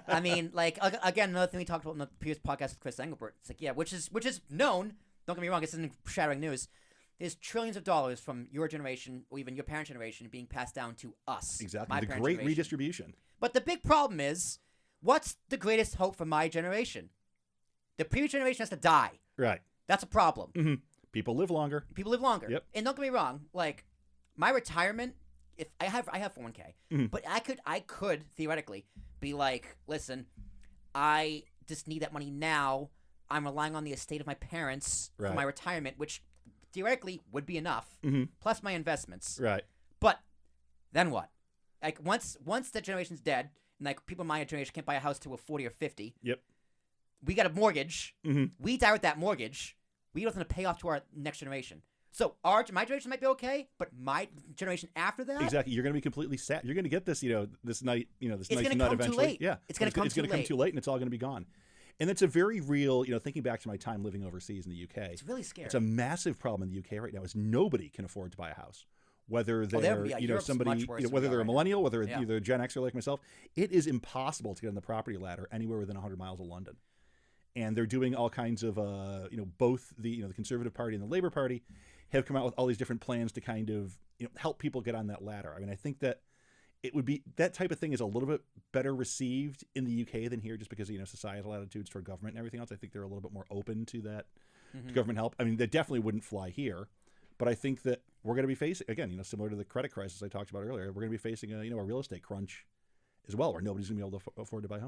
I mean, like again, another thing we talked about in the previous podcast with Chris Engelbert. It's like, yeah, which is known. Don't get me wrong. This isn't shattering news. There's trillions of dollars from your generation or even your parents' generation being passed down to us. Exactly. The great redistribution. But the big problem is, what's the greatest hope for my generation? The previous generation has to die. Right. That's a problem. Mm-hmm. People live longer. Yep. And don't get me wrong. Like, my retirement, if I have 401k, but I could theoretically be like, listen, I just need that money now. I'm relying on the estate of my parents for my retirement, which theoretically would be enough, plus my investments. Right. But then what? Like, once that generation's dead, and like people in my generation can't buy a house till we're 40 or 50. Yep. We got a mortgage. We die with that mortgage. We don't have to pay off to our next generation. So my generation might be okay, but my generation after that, exactly, you're going to be completely sad. You're going to get this, this night, this nice nut eventually. Too late. Yeah, it's going to come too late, and it's all going to be gone. And it's a very real, thinking back to my time living overseas in the UK. It's really scary. It's a massive problem in the UK right now. Is nobody can afford to buy a house. Whether they're somebody, whether they're a millennial, whether they're Gen Xer like myself, it is impossible to get on the property ladder anywhere within 100 miles of London. And they're doing all kinds of, both the Conservative Party and the Labour Party have come out with all these different plans to kind of, help people get on that ladder. I mean, I think that it would be, that type of thing is a little bit better received in the UK than here, just because, societal attitudes toward government and everything else. I think they're a little bit more open to that to government help. I mean, that definitely wouldn't fly here, but I think that we're going to be facing, again, similar to the credit crisis I talked about earlier, we're going to be facing a real estate crunch as well, where nobody's going to be able to afford to buy homes.